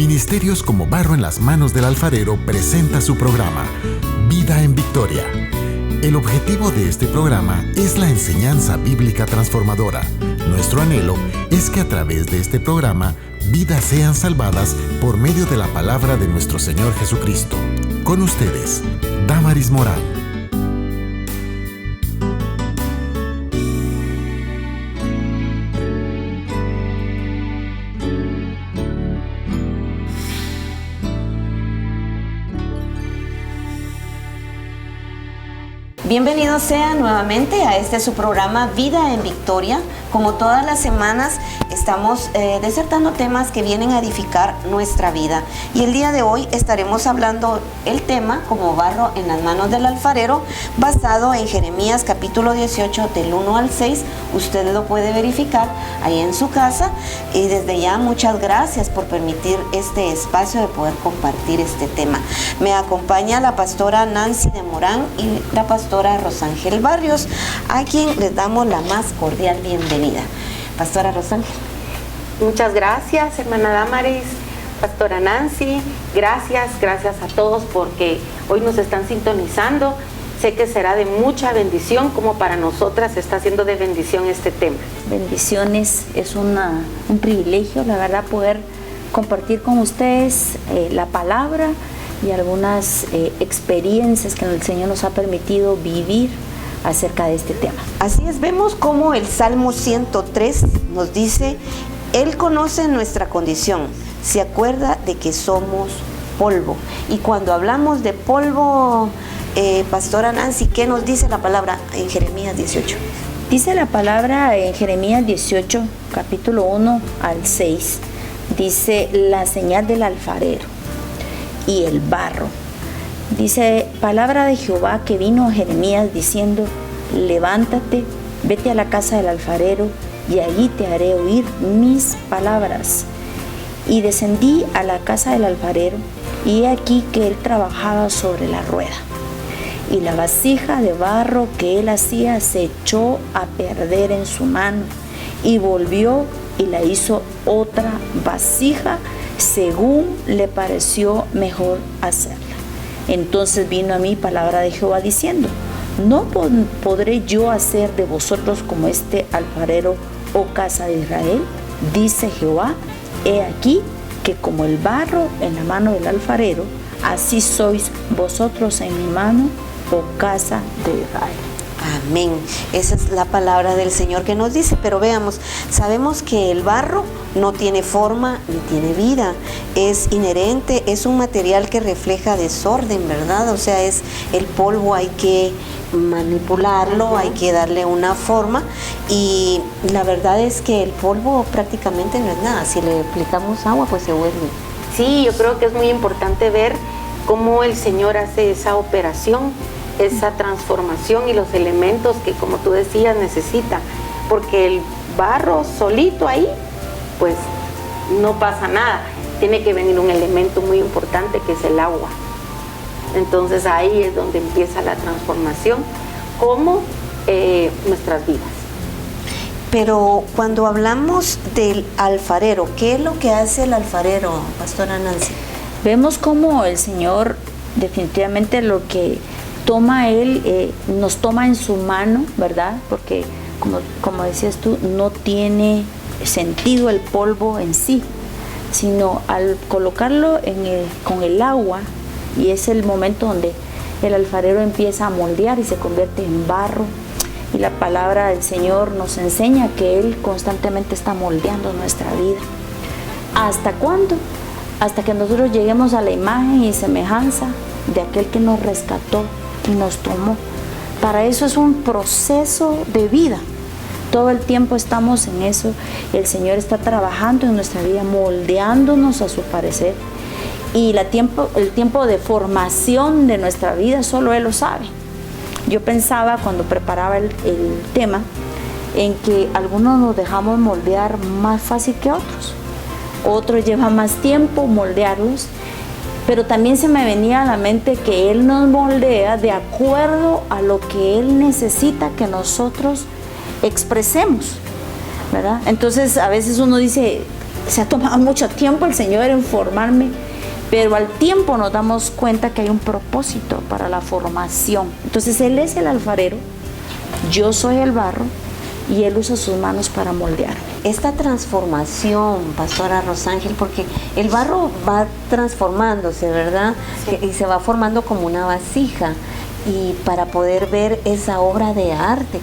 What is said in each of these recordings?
Ministerios como Barro en las Manos del Alfarero presenta su programa, Vida en Victoria. El objetivo de este programa es la enseñanza bíblica transformadora. Nuestro anhelo es que a través de este programa, vidas sean salvadas por medio de la palabra de nuestro Señor Jesucristo. Con ustedes, Damaris Morán. Bienvenidos sean nuevamente a este su programa Vida en Victoria. Como todas las semanas estamos disertando temas que vienen a edificar nuestra vida. Y el día de hoy estaremos hablando el tema como barro en las manos del alfarero, basado en Jeremías capítulo 18 del 1 al 6. Usted lo puede verificar ahí en su casa. Y desde ya muchas gracias por permitir este espacio de poder compartir este tema. Me acompaña la pastora Nancy de Morán y la pastora Rosángel Barrios, a quien les damos la más cordial bienvenida. Pastora Rosángel. Muchas gracias, hermana Damaris, pastora Nancy, gracias a todos porque hoy nos están sintonizando. Sé que será de mucha bendición, como para nosotras está siendo de bendición este tema. Bendiciones, es un privilegio, la verdad, poder compartir con ustedes la palabra y algunas experiencias que el Señor nos ha permitido vivir acerca de este tema. Así es, vemos cómo el Salmo 103 nos dice: Él conoce nuestra condición, se acuerda de que somos polvo. Y cuando hablamos de polvo, pastora Nancy, ¿qué nos dice la palabra en Jeremías 18? Dice la palabra en Jeremías 18, capítulo 1 al 6, dice la señal del alfarero y el barro. Dice, palabra de Jehová que vino a Jeremías diciendo: levántate, vete a la casa del alfarero y allí te haré oír mis palabras. Y descendí a la casa del alfarero y he aquí que él trabajaba sobre la rueda. Y la vasija de barro que él hacía se echó a perder en su mano y volvió y la hizo otra vasija según le pareció mejor hacerla. Entonces vino a mí palabra de Jehová diciendo: ¿no podré yo hacer de vosotros como este alfarero, oh casa de Israel? Dice Jehová: he aquí que como el barro en la mano del alfarero, así sois vosotros en mi mano, oh casa de Israel. Amén. Esa es la palabra del Señor que nos dice. Pero veamos, sabemos que el barro no tiene forma ni tiene vida. Es inherente, es un material que refleja desorden, ¿verdad? O sea, es el polvo, hay que manipularlo, hay que darle una forma. Y la verdad es que el polvo prácticamente no es nada. Si le aplicamos agua, pues se vuelve. Sí, yo creo que es muy importante ver cómo el Señor hace esa operación, esa transformación y los elementos que, como tú decías, necesita, porque el barro solito ahí, pues no pasa nada, tiene que venir un elemento muy importante que es el agua. Entonces ahí es donde empieza la transformación, como nuestras vidas. Pero cuando hablamos del alfarero, ¿qué es lo que hace el alfarero, pastora Nancy? Vemos cómo el Señor definitivamente lo que toma Él, nos toma en su mano, ¿verdad? Porque como decías tú, no tiene sentido el polvo en sí, sino al colocarlo con el agua, y es el momento donde el alfarero empieza a moldear y se convierte en barro. Y la palabra del Señor nos enseña que Él constantemente está moldeando nuestra vida. ¿Hasta cuándo? Hasta que nosotros lleguemos a la imagen y semejanza de aquel que nos rescató y nos tomó. Para eso es un proceso de vida. Todo el tiempo estamos en eso. El Señor está trabajando en nuestra vida, moldeándonos a su parecer. Y el tiempo de formación de nuestra vida solo Él lo sabe. Yo pensaba cuando preparaba el tema en que algunos nos dejamos moldear más fácil que otros. Otros lleva más tiempo moldearlos. Pero también se me venía a la mente que Él nos moldea de acuerdo a lo que Él necesita que nosotros expresemos, ¿verdad? Entonces a veces uno dice, se ha tomado mucho tiempo el Señor en formarme, pero al tiempo nos damos cuenta que hay un propósito para la formación. Entonces Él es el alfarero, yo soy el barro y Él usa sus manos para moldear. Esta transformación, Pastora Rosángel, porque el barro va transformándose, ¿verdad? Sí. Y se va formando como una vasija, y para poder ver esa obra de arte.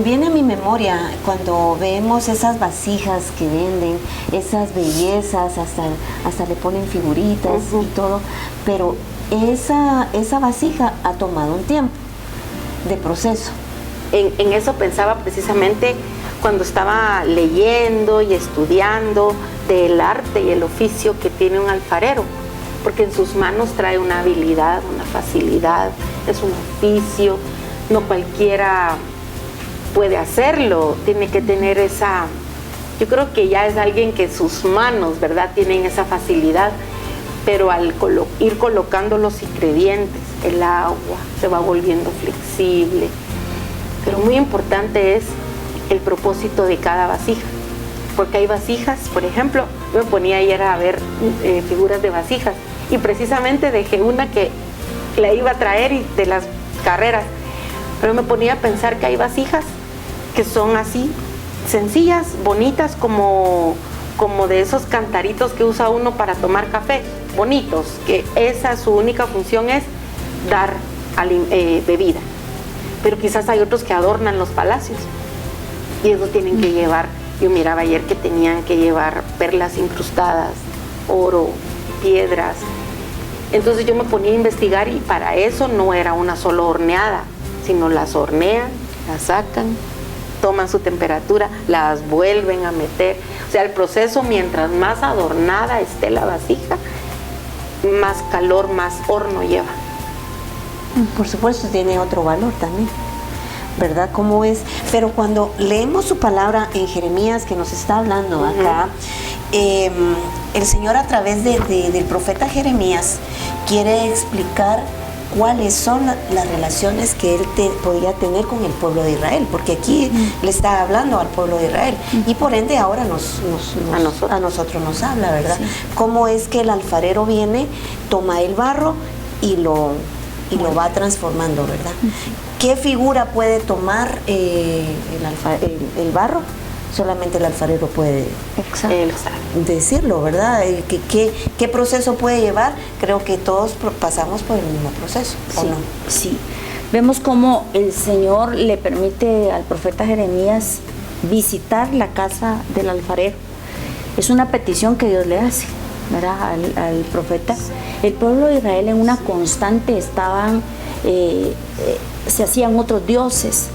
Viene a mi memoria cuando vemos esas vasijas que venden, esas bellezas, hasta le ponen figuritas y todo, pero esa vasija ha tomado un tiempo de proceso. En eso pensaba precisamente cuando estaba leyendo y estudiando del arte y el oficio que tiene un alfarero, porque en sus manos trae una habilidad, una facilidad, es un oficio, no cualquiera puede hacerlo, tiene que tener esa, yo creo que ya es alguien que sus manos, ¿verdad?, tienen esa facilidad, pero al ir colocando los ingredientes, el agua se va volviendo flexible, pero muy importante es el propósito de cada vasija, porque hay vasijas, por ejemplo, yo me ponía ayer a ver figuras de vasijas y precisamente dejé una que la iba a traer y de las carreras, pero me ponía a pensar que hay vasijas que son así, sencillas, bonitas, como de esos cantaritos que usa uno para tomar café, bonitos, que esa su única función es dar bebida, pero quizás hay otros que adornan los palacios y eso tienen que llevar, yo miraba ayer que tenían que llevar perlas incrustadas, oro, piedras. Entonces yo me ponía a investigar y para eso no era una solo horneada, sino las hornean, las sacan, toman su temperatura, las vuelven a meter. O sea, el proceso, mientras más adornada esté la vasija, más calor, más horno lleva. Por supuesto, tiene otro valor también, ¿verdad? ¿Cómo es? Pero cuando leemos su palabra en Jeremías, que nos está hablando acá, el Señor a través del profeta Jeremías quiere explicar cuáles son las relaciones que Él podía tener con el pueblo de Israel, porque aquí le está hablando al pueblo de Israel, y por ende ahora a nosotros nos habla, ¿verdad? Sí. Cómo es que el alfarero viene, toma el barro y lo va transformando, ¿verdad? ¿Qué figura puede tomar el barro? Solamente el alfarero puede decirlo, ¿verdad? ¿Qué proceso puede llevar? Creo que todos pasamos por el mismo proceso, ¿o sí, no? Sí. Vemos cómo el Señor le permite al profeta Jeremías visitar la casa del alfarero. Es una petición que Dios le hace, ¿verdad?, al profeta. El pueblo de Israel en una constante se hacían otros dioses.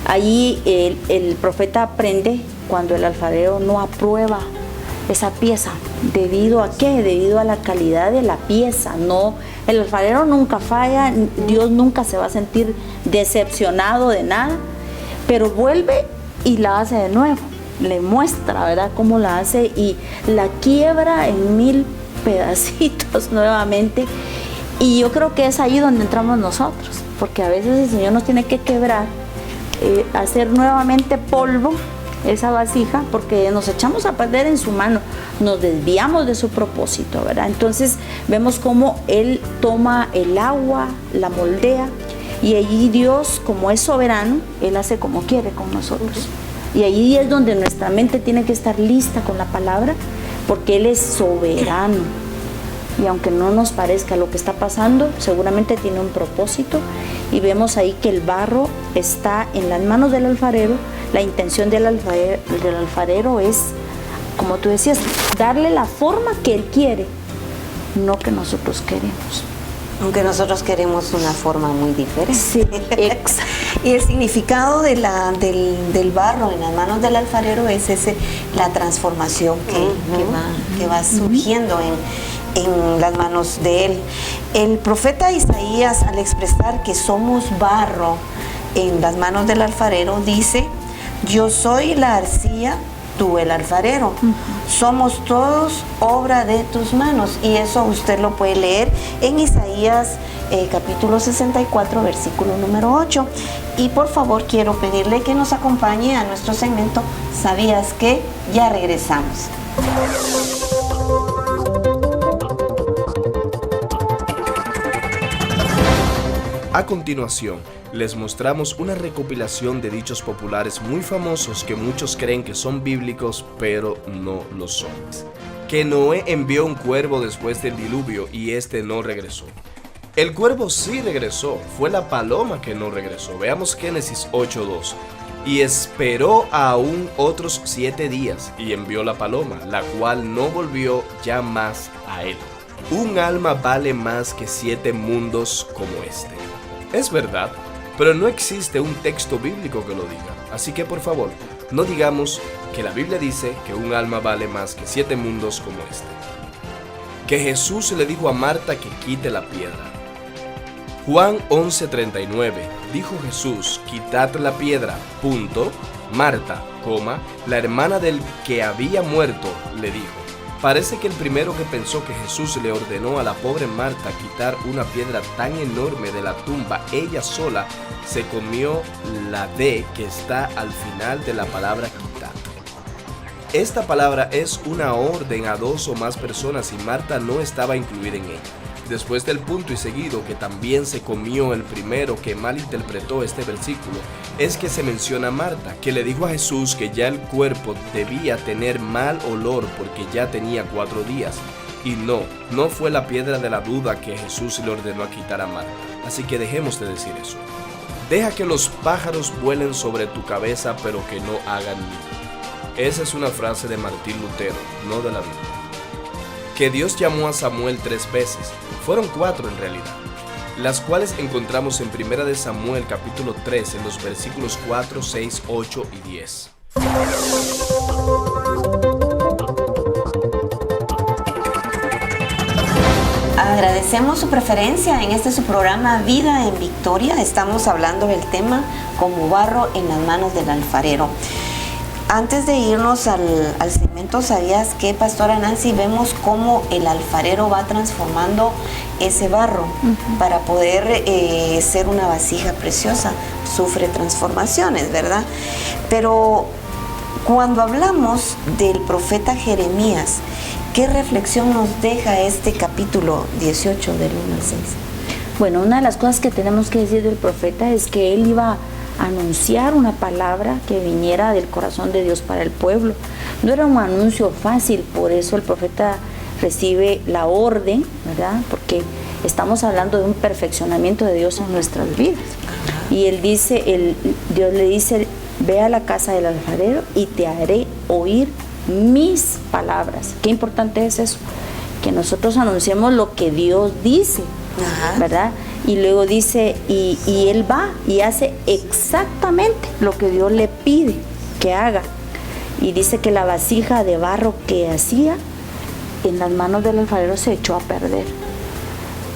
Allí el profeta aprende cuando el alfarero no aprueba esa pieza. ¿Debido a qué? Debido a la calidad de la pieza. No, el alfarero nunca falla, Dios nunca se va a sentir decepcionado de nada, pero vuelve y la hace de nuevo. Le muestra, ¿verdad?, cómo la hace y la quiebra en 1000 pedacitos nuevamente. Y yo creo que es ahí donde entramos nosotros, porque a veces el Señor nos tiene que quebrar, hacer nuevamente polvo esa vasija, porque nos echamos a perder en su mano, nos desviamos de su propósito, ¿verdad? Entonces vemos cómo Él toma el agua, la moldea, y allí Dios, como es soberano, Él hace como quiere con nosotros. Y allí es donde nuestra mente tiene que estar lista con la palabra, porque Él es soberano. Y aunque no nos parezca lo que está pasando, seguramente tiene un propósito. Y vemos ahí que el barro está en las manos del alfarero. La intención del alfarero es, como tú decías, darle la forma que Él quiere, no que nosotros queremos. Aunque nosotros queremos una forma muy diferente. Sí, exacto. Y el significado del barro en las manos del alfarero es la transformación que va surgiendo en las manos de Él. El profeta Isaías, al expresar que somos barro en las manos del alfarero, dice: yo soy la arcilla, tú el alfarero. Somos todos obra de tus manos. Y eso usted lo puede leer en Isaías capítulo 64, versículo número 8. Y por favor quiero pedirle que nos acompañe a nuestro segmento ¿Sabías qué? Ya regresamos. A continuación, les mostramos una recopilación de dichos populares muy famosos que muchos creen que son bíblicos, pero no lo son. Que Noé envió un cuervo después del diluvio y este no regresó. El cuervo sí regresó, fue la paloma que no regresó. Veamos Génesis 8:2. Y esperó aún otros 7 días y envió la paloma, la cual no volvió ya más a él. Un alma vale más que 7 mundos como este. Es verdad, pero no existe un texto bíblico que lo diga. Así que por favor, no digamos que la Biblia dice que un alma vale más que 7 mundos como este. Que Jesús le dijo a Marta que quite la piedra. Juan 11:39, dijo Jesús, quitad la piedra, punto. Marta, la hermana del que había muerto, le dijo. Parece que el primero que pensó que Jesús le ordenó a la pobre Marta quitar una piedra tan enorme de la tumba, ella sola se comió la D que está al final de la palabra quitar. Esta palabra es una orden a 2 o más personas y Marta no estaba incluida en ella. Después del punto y seguido que también se comió el primero que malinterpretó este versículo, es que se menciona a Marta, que le dijo a Jesús que ya el cuerpo debía tener mal olor porque ya tenía 4 días. Y no fue la piedra de la duda que Jesús le ordenó a quitar a Marta. Así que dejemos de decir eso. Deja que los pájaros vuelen sobre tu cabeza, pero que no hagan nido. Esa es una frase de Martín Lutero, no de la Biblia. Que Dios llamó a Samuel 3 veces, fueron 4 en realidad, las cuales encontramos en 1 de Samuel capítulo 3 en los versículos 4, 6, 8 y 10. Agradecemos su preferencia en este su programa Vida en Victoria. Estamos hablando del tema como barro en las manos del alfarero. Antes de irnos al segmento, ¿sabías que, Pastora Nancy, vemos cómo el alfarero va transformando ese barro para poder ser una vasija preciosa? Sufre transformaciones, ¿verdad? Pero cuando hablamos del profeta Jeremías, ¿qué reflexión nos deja este capítulo 18 del 1 al 6? Bueno, una de las cosas que tenemos que decir del profeta es que él iba anunciar una palabra que viniera del corazón de Dios para el pueblo. No era un anuncio fácil, por eso el profeta recibe la orden, ¿verdad? Porque estamos hablando de un perfeccionamiento de Dios en nuestras vidas. Y él dice, Dios le dice, ve a la casa del alfarero y te haré oír mis palabras. Qué importante es eso, que nosotros anunciemos lo que Dios dice, ¿verdad? Y luego dice, y él va y hace exactamente lo que Dios le pide que haga. Y dice que la vasija de barro que hacía en las manos del alfarero se echó a perder.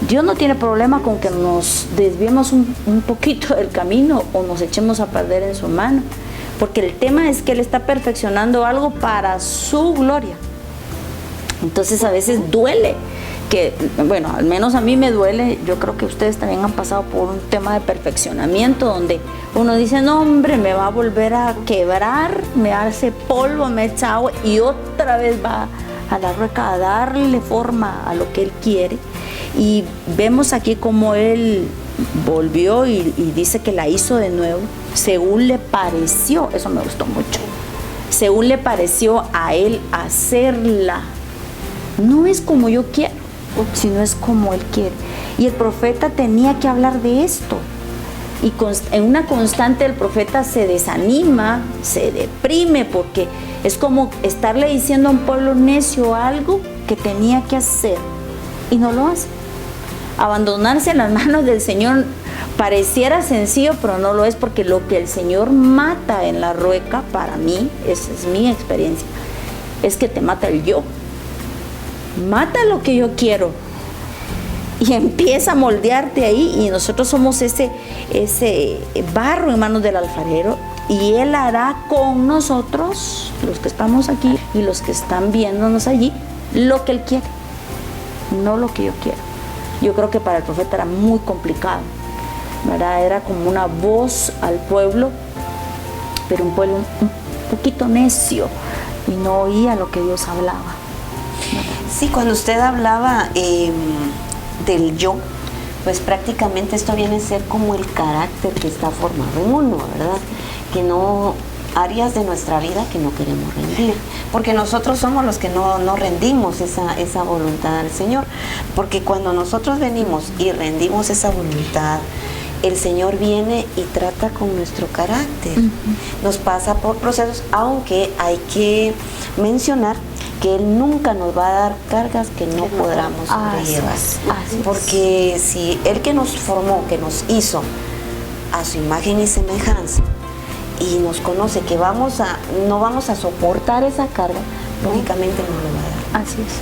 Dios no tiene problema con que nos desviemos un poquito del camino o nos echemos a perder en su mano, porque el tema es que Él está perfeccionando algo para su gloria. Entonces a veces duele, que, bueno, al menos a mí me duele, yo creo que ustedes también han pasado por un tema de perfeccionamiento donde uno dice, no hombre, me va a volver a quebrar, me hace polvo, me echa agua y otra vez va a la rueca a darle forma a lo que Él quiere. Y vemos aquí cómo Él volvió y dice que la hizo de nuevo, según le pareció, eso me gustó mucho, según le pareció a Él hacerla. No es como yo quiero, sino es como Él quiere. Y el profeta tenía que hablar de esto. Y en una constante el profeta se desanima, se deprime, porque es como estarle diciendo a un pueblo necio algo que tenía que hacer y no lo hace. Abandonarse en las manos del Señor pareciera sencillo, pero no lo es, porque lo que el Señor mata en la rueca, para mí, esa es mi experiencia, es que te mata el yo. Mata lo que yo quiero y empieza a moldearte ahí, y nosotros somos ese barro en manos del alfarero, y Él hará con nosotros, los que estamos aquí y los que están viéndonos allí, lo que Él quiere, no lo que yo quiero. Yo creo que para el profeta era muy complicado, ¿verdad? Era como una voz al pueblo, pero un pueblo un poquito necio, y no oía lo que Dios hablaba. Sí, cuando usted hablaba del yo, pues prácticamente esto viene a ser como el carácter que está formado en uno, ¿verdad? Que no, áreas de nuestra vida que no queremos rendir, porque nosotros somos los que no rendimos esa voluntad al Señor, porque cuando nosotros venimos y rendimos esa voluntad, el Señor viene y trata con nuestro carácter, nos pasa por procesos, aunque hay que mencionar que Él nunca nos va a dar cargas que no podamos sobrellevar. Porque si Él que nos formó, que nos hizo a su imagen y semejanza, y nos conoce que no vamos a soportar esa carga, lógicamente no lo va a dar. Así es.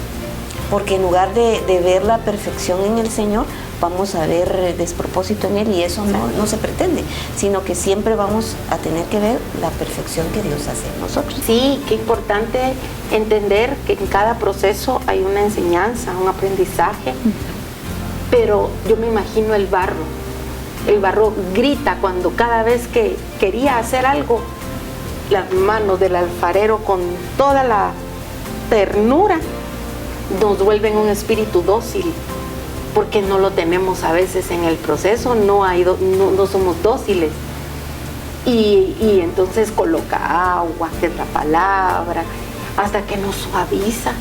Porque en lugar de ver la perfección en el Señor, vamos a ver despropósito en Él, y eso no se pretende, sino que siempre vamos a tener que ver la perfección que Dios hace en nosotros. Sí, qué importante entender que en cada proceso hay una enseñanza, un aprendizaje, pero yo me imagino el barro. El barro grita cuando cada vez que quería hacer algo, las manos del alfarero con toda la ternura nos vuelven un espíritu dócil, porque no lo tenemos a veces en el proceso, no somos dóciles. Y entonces coloca agua, que es la palabra, hasta que nos suaviza.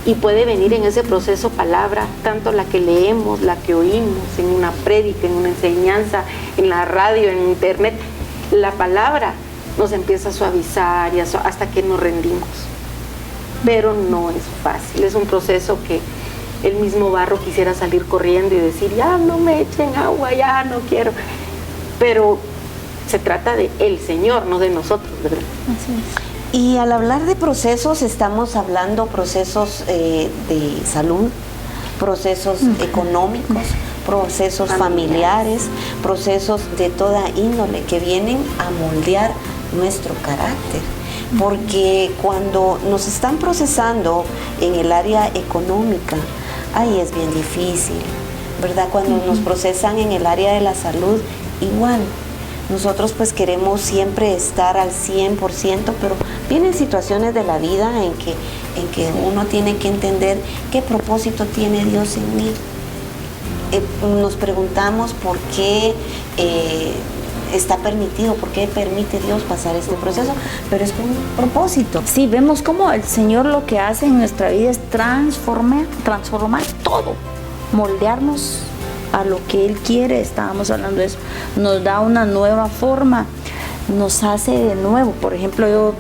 Y puede venir en ese proceso palabra, tanto la que leemos, la que oímos, en una prédica, en una enseñanza, en la radio, en internet. La palabra nos empieza a suavizar hasta que nos rendimos. Pero no es fácil, es un proceso que el mismo barro quisiera salir corriendo y decir, ya no me echen agua, ya no quiero. Pero se trata de el Señor, no de nosotros, ¿verdad? Así es. Y al hablar de procesos, estamos hablando procesos de salud, procesos económicos, procesos familiares, procesos de toda índole que vienen a moldear nuestro carácter. Porque cuando nos están procesando en el área económica, ahí es bien difícil, ¿verdad? Cuando nos procesan en el área de la salud, igual. Nosotros pues queremos siempre estar al 100%, pero vienen situaciones de la vida en que uno tiene que entender qué propósito tiene Dios en mí. Nos preguntamos por qué está permitido, por qué permite Dios pasar este proceso, pero es con un propósito. Sí, vemos cómo el Señor lo que hace en nuestra vida es transformar todo, moldearnos a lo que Él quiere. Estábamos hablando de eso, nos da una nueva forma, nos hace de nuevo. Por ejemplo, yo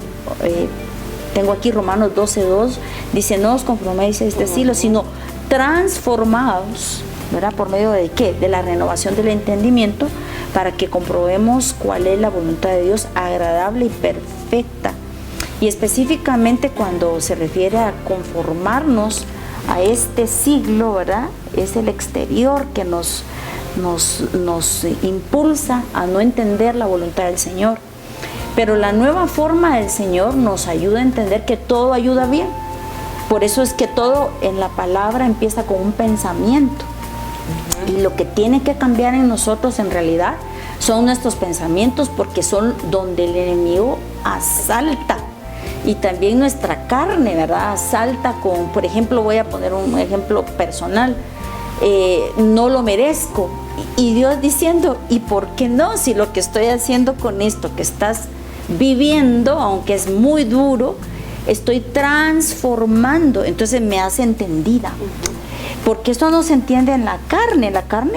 tengo aquí Romanos 12:2, dice, no os conforméis a este siglo, sino transformados, ¿verdad? ¿Por medio de qué? De la renovación del entendimiento, para que comprobemos cuál es la voluntad de Dios, agradable y perfecta. Y específicamente cuando se refiere a conformarnos a este siglo, ¿verdad? Es el exterior que nos impulsa a no entender la voluntad del Señor. Pero la nueva forma del Señor nos ayuda a entender que todo ayuda bien. Por eso es que todo en la palabra empieza con un pensamiento. Y lo que tiene que cambiar en nosotros en realidad son nuestros pensamientos, porque son donde el enemigo asalta. Y también nuestra carne, ¿verdad? Asalta con, por ejemplo, voy a poner un ejemplo personal, no lo merezco. Y Dios diciendo, ¿y por qué no? Si lo que estoy haciendo con esto que estás viviendo, aunque es muy duro, estoy transformando. Entonces me hace entendida. Porque esto no se entiende en la carne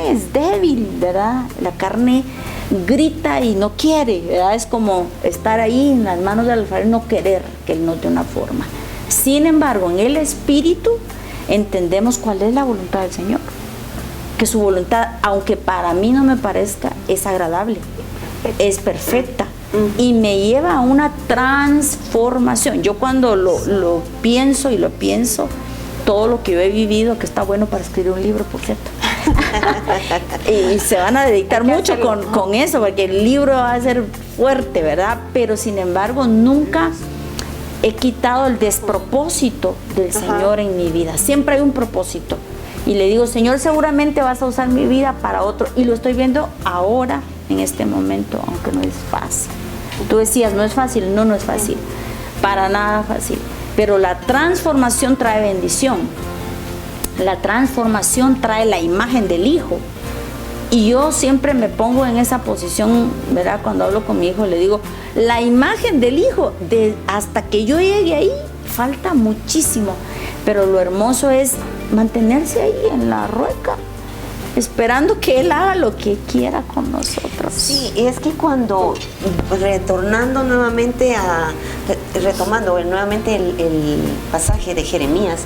es débil, ¿verdad? La carne grita y no quiere, ¿verdad? Es como estar ahí en las manos del alfarero y no querer que Él nos dé una forma. Sin embargo, en el Espíritu entendemos cuál es la voluntad del Señor. Que su voluntad, aunque para mí no me parezca, es agradable, es perfecta y me lleva a una transformación. Yo cuando lo pienso, todo lo que yo he vivido, que está bueno para escribir un libro, por cierto. Y se van a dedicar mucho con eso, porque el libro va a ser fuerte, ¿verdad? Pero sin embargo, nunca he quitado el despropósito del Señor en mi vida. Siempre hay un propósito. Y le digo, Señor, seguramente vas a usar mi vida para otro. Y lo estoy viendo ahora, en este momento, aunque no es fácil. Tú decías, no es fácil. No es fácil. para nada fácil. Pero la transformación trae bendición. La transformación trae la imagen del Hijo. Y yo siempre me pongo en esa posición, ¿verdad? Cuando hablo con mi hijo, le digo, la imagen del Hijo, hasta que yo llegue ahí, falta muchísimo. Pero lo hermoso es mantenerse ahí en la rueca, esperando que Él haga lo que quiera con nosotros. Sí, es que cuando, retomando nuevamente el pasaje de Jeremías,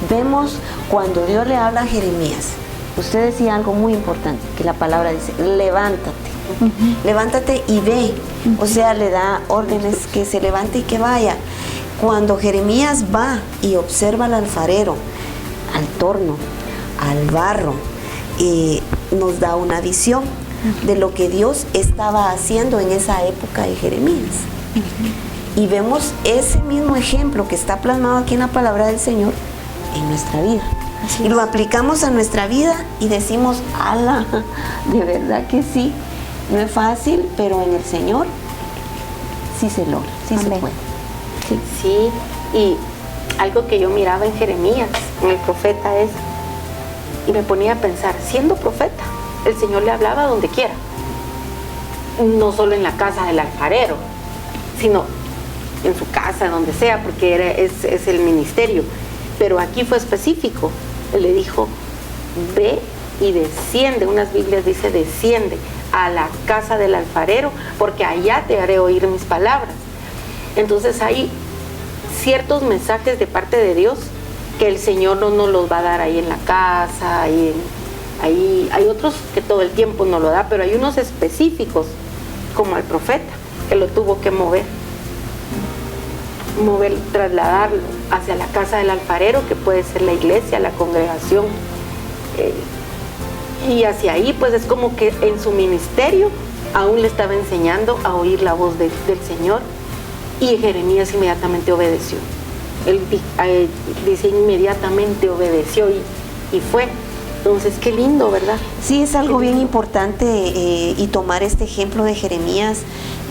vemos cuando Dios le habla a Jeremías. Usted decía algo muy importante, que la palabra dice, levántate, levántate y ve. O sea, le da órdenes que se levante y que vaya. Cuando Jeremías va y observa al alfarero, al torno, al barro, nos da una visión de lo que Dios estaba haciendo en esa época de Jeremías. Y vemos ese mismo ejemplo que está plasmado aquí en la palabra del Señor en nuestra vida. Y lo aplicamos a nuestra vida y decimos, ala, de verdad que sí, no es fácil, pero en el Señor sí se logra, sí se puede. Sí, y algo que yo miraba en Jeremías, en el profeta es, y me ponía a pensar, siendo profeta, el Señor le hablaba donde quiera, no solo en la casa del alfarero, sino en su casa, donde sea, porque es el ministerio. Pero aquí fue específico. Él le dijo, ve y desciende. Unas Biblias dice, desciende a la casa del alfarero, porque allá te haré oír mis palabras. Entonces hay ciertos mensajes de parte de Dios que el Señor no nos los va a dar ahí en la casa, hay otros que todo el tiempo nos lo da, pero hay unos específicos, como al profeta, que lo tuvo que mover, trasladarlo hacia la casa del alfarero, que puede ser la iglesia, la congregación, y hacia ahí pues es como que en su ministerio aún le estaba enseñando a oír la voz del Señor, y Jeremías inmediatamente obedeció. Él dice inmediatamente obedeció y fue. Entonces, qué lindo, ¿verdad? Sí, es algo bien importante y tomar este ejemplo de Jeremías,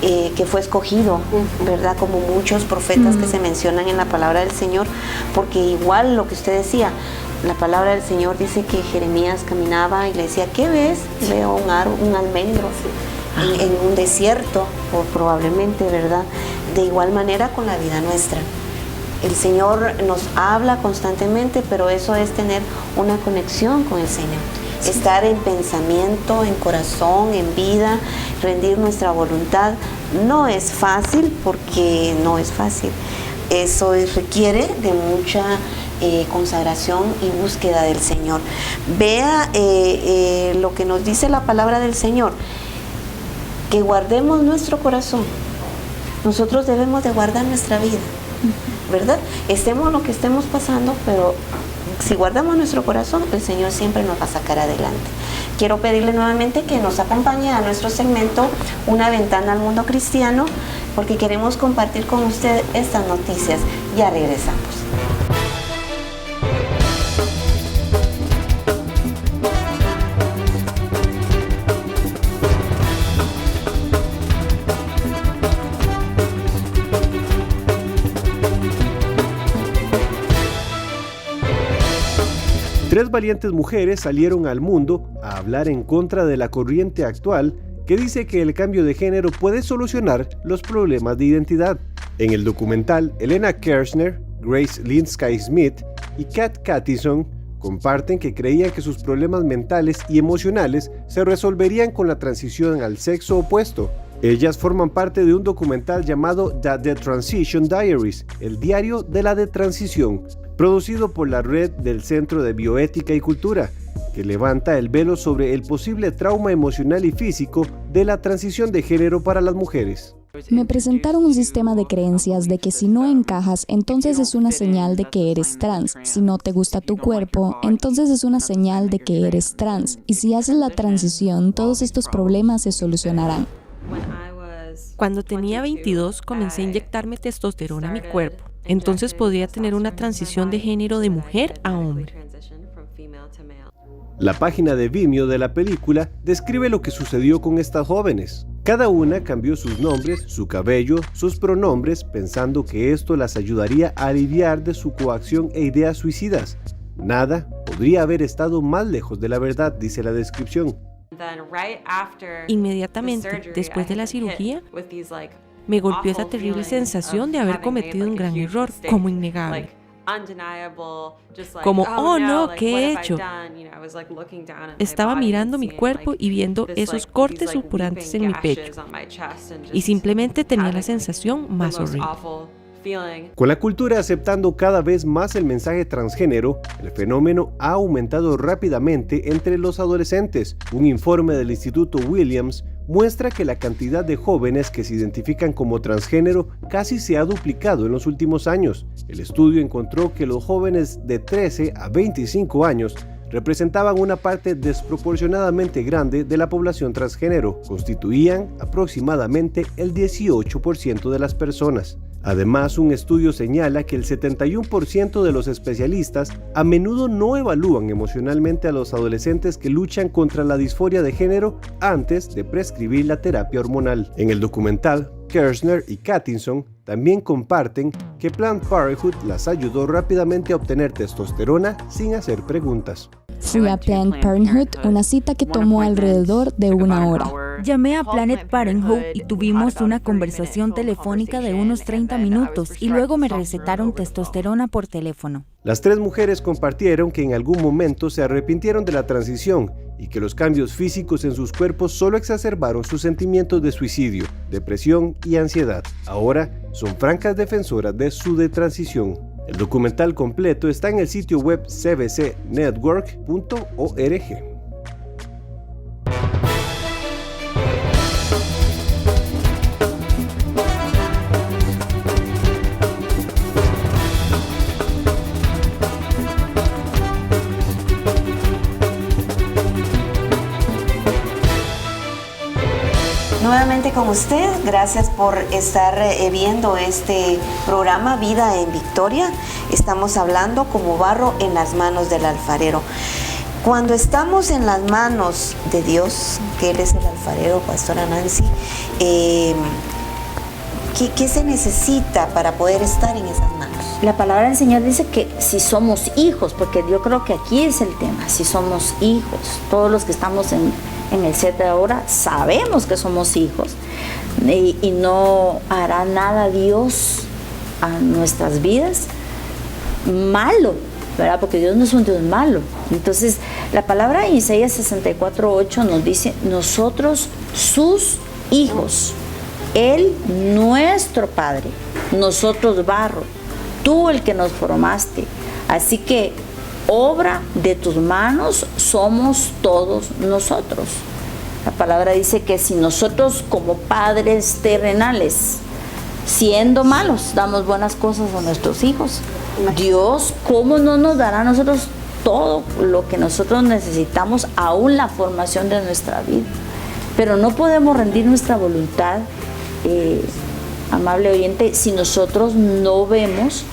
que fue escogido, ¿verdad? Como muchos profetas que se mencionan en la palabra del Señor, porque igual lo que usted decía, la palabra del Señor dice que Jeremías caminaba y le decía, ¿qué ves? Veo un almendro en un desierto, o probablemente, ¿verdad? De igual manera con la vida nuestra. El Señor nos habla constantemente, pero eso es tener una conexión con el Señor. Sí. Estar en pensamiento, en corazón, en vida, rendir nuestra voluntad. No es fácil, porque no es fácil. Eso requiere de mucha consagración y búsqueda del Señor. Vea lo que nos dice la palabra del Señor, que guardemos nuestro corazón. Nosotros debemos de guardar nuestra vida, ¿verdad? Estemos lo que estemos pasando, pero si guardamos nuestro corazón, el Señor siempre nos va a sacar adelante. Quiero pedirle nuevamente que nos acompañe a nuestro segmento Una Ventana al Mundo Cristiano, porque queremos compartir con usted estas noticias. Ya regresamos. Tres valientes mujeres salieron al mundo a hablar en contra de la corriente actual que dice que el cambio de género puede solucionar los problemas de identidad. En el documental, Elena Kirchner, Grace Linsky Smith y Kat Catison comparten que creían que sus problemas mentales y emocionales se resolverían con la transición al sexo opuesto. Ellas forman parte de un documental llamado The Transition Diaries, el diario de la detransición, producido por la red del Centro de Bioética y Cultura, que levanta el velo sobre el posible trauma emocional y físico de la transición de género para las mujeres. Me presentaron un sistema de creencias de que si no encajas, entonces es una señal de que eres trans. Si no te gusta tu cuerpo, entonces es una señal de que eres trans. Y si haces la transición, todos estos problemas se solucionarán. Cuando tenía 22, comencé a inyectarme testosterona a mi cuerpo. Entonces podría tener una transición de género de mujer a hombre. La página de Vimeo de la película describe lo que sucedió con estas jóvenes. Cada una cambió sus nombres, su cabello, sus pronombres, pensando que esto las ayudaría a aliviar de su coacción e ideas suicidas. Nada podría haber estado más lejos de la verdad, dice la descripción. Inmediatamente después de la cirugía, me golpeó esa terrible sensación de haber cometido un gran error, como innegable. Como, oh no, ¿qué he hecho? Estaba mirando mi cuerpo y viendo esos cortes supurantes en mi pecho. Y simplemente tenía la sensación más horrible. Con la cultura aceptando cada vez más el mensaje transgénero, el fenómeno ha aumentado rápidamente entre los adolescentes. Un informe del Instituto Williams muestra que la cantidad de jóvenes que se identifican como transgénero casi se ha duplicado en los últimos años. El estudio encontró que los jóvenes de 13 a 25 años representaban una parte desproporcionadamente grande de la población transgénero, constituían aproximadamente el 18% de las personas. Además, un estudio señala que el 71% de los especialistas a menudo no evalúan emocionalmente a los adolescentes que luchan contra la disforia de género antes de prescribir la terapia hormonal. En el documental, Kirshner y Cattinson también comparten que Planned Parenthood las ayudó rápidamente a obtener testosterona sin hacer preguntas. Fui a Planned Parenthood, una cita que tomó alrededor de 1 hora. Llamé a Planned Parenthood y tuvimos una conversación telefónica de unos 30 minutos y luego me recetaron testosterona por teléfono. Las 3 mujeres compartieron que en algún momento se arrepintieron de la transición y que los cambios físicos en sus cuerpos solo exacerbaron sus sentimientos de suicidio, depresión y ansiedad. Ahora son francas defensoras de su detransición. El documental completo está en el sitio web cbcnetwork.org. Nuevamente con usted, gracias por estar viendo este programa Vida en Victoria. Estamos hablando como barro en las manos del alfarero. Cuando estamos en las manos de Dios, que Él es el alfarero, Pastora Nancy, ¿qué se necesita para poder estar en esas manos? La palabra del Señor dice que si somos hijos, porque yo creo que aquí es el tema, si somos hijos, todos los que estamos en el set de ahora sabemos que somos hijos y no hará nada Dios a nuestras vidas malo, ¿verdad? Porque Dios no es un Dios malo. Entonces la palabra en Isaías 64:8 nos dice: nosotros sus hijos, Él nuestro Padre, nosotros barro, tú el que nos formaste, así que obra de tus manos somos todos nosotros. La palabra dice que si nosotros como padres terrenales, siendo malos, damos buenas cosas a nuestros hijos, Dios, ¿cómo no nos dará a nosotros todo lo que nosotros necesitamos, aún la formación de nuestra vida? Pero no podemos rendir nuestra voluntad, amable oyente, si nosotros no vemos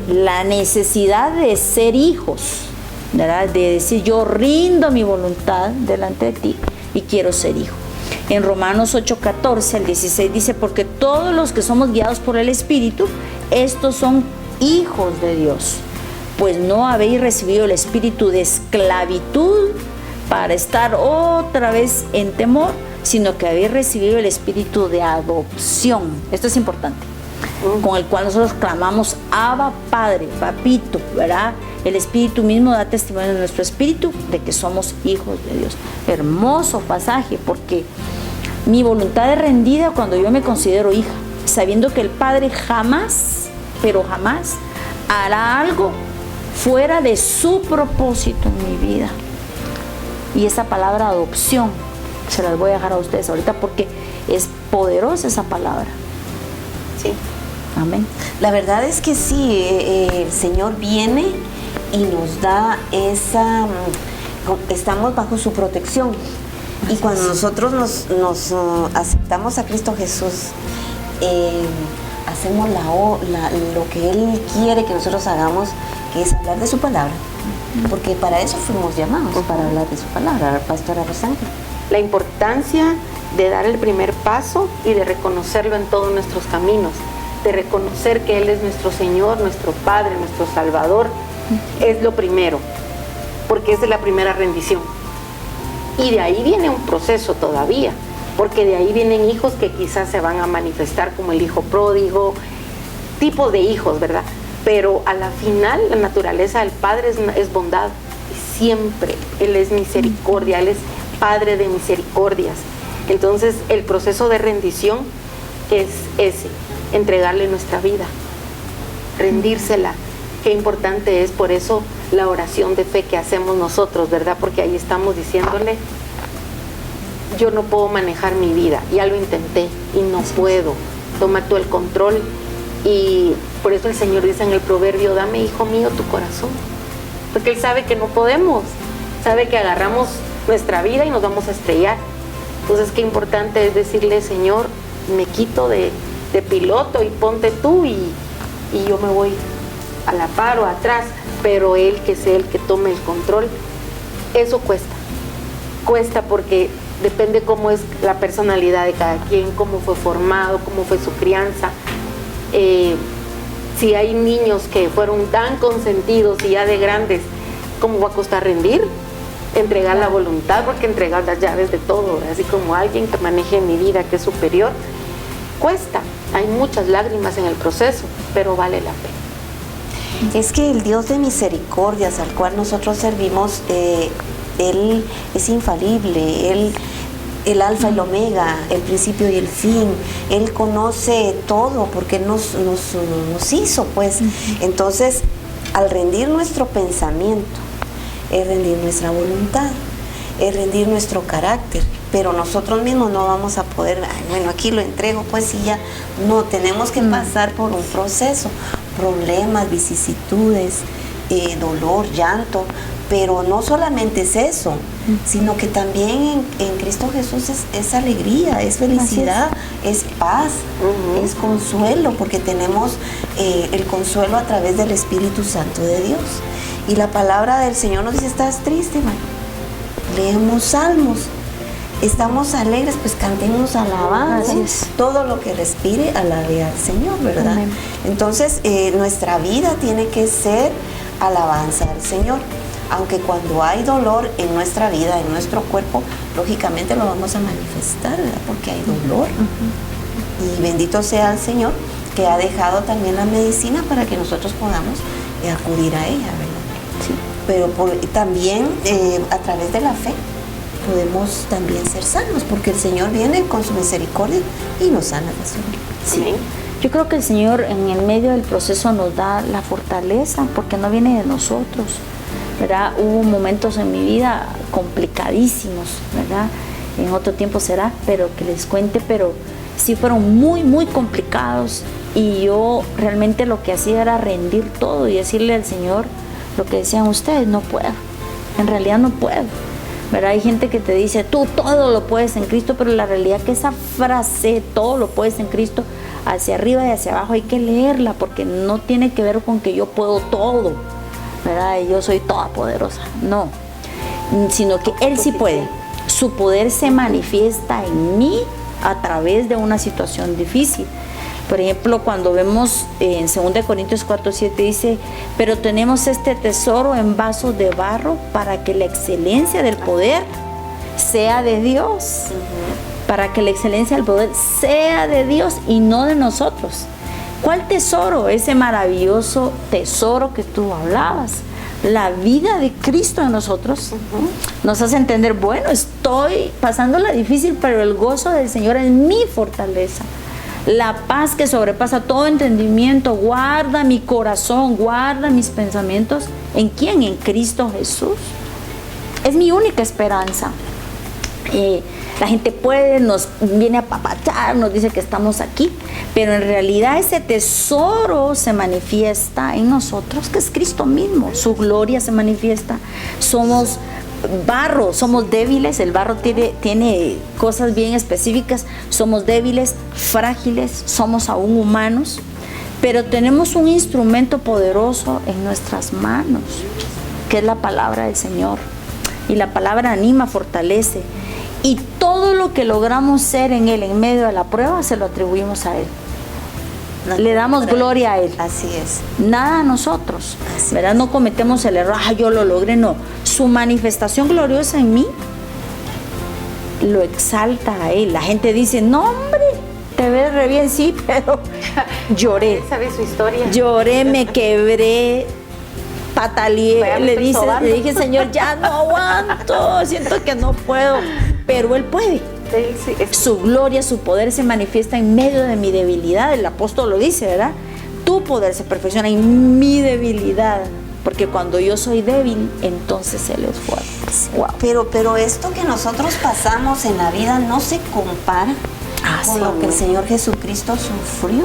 la necesidad de ser hijos, ¿verdad? De decir, yo rindo mi voluntad delante de ti y quiero ser hijo. En Romanos 8:14 al 16 dice: porque todos los que somos guiados por el Espíritu, estos son hijos de Dios, pues no habéis recibido el espíritu de esclavitud para estar otra vez en temor, sino que habéis recibido el espíritu de adopción. Esto es importante, con el cual nosotros clamamos: Abba, Padre, Papito, ¿verdad? El Espíritu mismo da testimonio de nuestro espíritu de que somos hijos de Dios. Hermoso pasaje, porque mi voluntad es rendida cuando yo me considero hija, sabiendo que el Padre jamás, pero jamás, hará algo fuera de su propósito en mi vida. Y esa palabra adopción se las voy a dejar a ustedes ahorita, porque es poderosa esa palabra. Sí. Amén. La verdad es que sí, el Señor viene y nos da estamos bajo su protección. Y cuando nosotros nos aceptamos a Cristo Jesús, hacemos lo que Él quiere que nosotros hagamos, que es hablar de su palabra. Porque para eso fuimos llamados, para hablar de su palabra, Pastora Rosángel. La importancia de dar el primer paso y de reconocerlo en todos nuestros caminos, de reconocer que Él es nuestro Señor, nuestro Padre, nuestro Salvador, es lo primero, porque esa es la primera rendición. Y de ahí viene un proceso todavía, porque de ahí vienen hijos que quizás se van a manifestar como el hijo pródigo, tipos de hijos, ¿verdad? Pero a la final la naturaleza del Padre es bondad, y siempre Él es misericordia, Él es Padre de misericordias. Entonces el proceso de rendición es ese, entregarle nuestra vida, rendírsela. Qué importante es por eso la oración de fe que hacemos nosotros, ¿verdad? Porque ahí estamos diciéndole, yo no puedo manejar mi vida, ya lo intenté y no puedo, toma tú el control. Y por eso el Señor dice en el proverbio, dame, hijo mío, tu corazón, porque Él sabe que no podemos, sabe que agarramos nuestra vida y nos vamos a estrellar. Entonces qué importante es decirle, Señor, me quito de piloto y ponte tú y yo me voy a la par o atrás, pero Él que sea el que tome el control. Eso cuesta porque depende cómo es la personalidad de cada quien, cómo fue formado, cómo fue su crianza. Si hay niños que fueron tan consentidos y ya de grandes, ¿cómo va a costar rendir? Entregar la voluntad, porque entregar las llaves de todo, así como alguien que maneje mi vida, que es superior, cuesta. Hay muchas lágrimas en el proceso, pero vale la pena. Es que el Dios de misericordias al cual nosotros servimos, Él es infalible, Él el alfa y el omega, el principio y el fin. Él conoce todo porque Él nos hizo, pues. Entonces, al rendir nuestro pensamiento, es rendir nuestra voluntad, es rendir nuestro carácter, pero nosotros mismos no vamos a poder, bueno, aquí lo entrego, pues, y ya. No, tenemos que pasar por un proceso, problemas, vicisitudes, dolor, llanto, pero no solamente es eso, sino que también en Cristo Jesús es alegría, es felicidad, es paz, es consuelo, porque tenemos el consuelo a través del Espíritu Santo de Dios. Y la palabra del Señor nos dice, estás triste, man, leemos salmos. Estamos alegres, pues cantemos alabanzas. Todo lo que respire, alabe al Señor, ¿verdad? Amén. Entonces, nuestra vida tiene que ser alabanza al Señor. Aunque cuando hay dolor en nuestra vida, en nuestro cuerpo, lógicamente lo vamos a manifestar, ¿verdad? Porque hay dolor. Y bendito sea el Señor, que ha dejado también la medicina para que nosotros podamos acudir a ella, ¿verdad? Sí. Pero también a través de la fe podemos también ser sanos, porque el Señor viene con su misericordia y nos sana de su vida. Sí. Yo creo que el Señor en el medio del proceso nos da la fortaleza, porque no viene de nosotros, ¿verdad? Hubo momentos en mi vida complicadísimos, ¿verdad? En otro tiempo será, pero que les cuente, pero sí fueron muy, muy complicados, y yo realmente lo que hacía era rendir todo y decirle al Señor lo que decían ustedes, no puedo, en realidad no puedo, ¿verdad? Hay gente que te dice, tú todo lo puedes en Cristo, pero la realidad es que esa frase, todo lo puedes en Cristo, hacia arriba y hacia abajo hay que leerla, porque no tiene que ver con que yo puedo todo, ¿verdad? Y yo soy toda poderosa, no, sino que Él sí puede. Su poder se manifiesta en mí a través de una situación difícil. Por ejemplo, cuando vemos en 2 Corintios 4:7 dice, pero tenemos este tesoro en vasos de barro para que la excelencia del poder sea de Dios. Para que la excelencia del poder sea de Dios y no de nosotros. ¿Cuál tesoro? Ese maravilloso tesoro que tú hablabas. La vida de Cristo en nosotros nos hace entender, bueno, estoy pasándola difícil, pero el gozo del Señor es mi fortaleza. La paz que sobrepasa todo entendimiento guarda mi corazón, guarda mis pensamientos. ¿En quién? En Cristo Jesús. Es mi única esperanza. La gente nos viene a apapachar, nos dice que estamos aquí, pero en realidad ese tesoro se manifiesta en nosotros, que es Cristo mismo. Su gloria se manifiesta. Somos barro, somos débiles. El barro tiene cosas bien específicas. Somos débiles, frágiles, somos aún humanos, pero tenemos un instrumento poderoso en nuestras manos, que es la palabra del Señor. Y la palabra anima, fortalece. Y todo lo que logramos ser en Él en medio de la prueba se lo atribuimos a Él. Le damos gloria a Él. Así es. Nada a nosotros, ¿verdad? No cometemos el error, yo lo logré, no. Su manifestación gloriosa en mí lo exalta a Él. La gente dice, no hombre, te ves re bien, sí, pero lloré. ¿Sabe su historia? Lloré, me quebré, pataleé, le dije, Señor, ya no aguanto, siento que no puedo, pero Él puede. Su gloria, su poder se manifiesta en medio de mi debilidad. El apóstol lo dice, ¿verdad? Tu poder se perfecciona en mi debilidad, porque cuando yo soy débil, entonces Él es fuerte. Wow. Pero esto que nosotros pasamos en la vida no se compara con lo que el Señor Jesucristo sufrió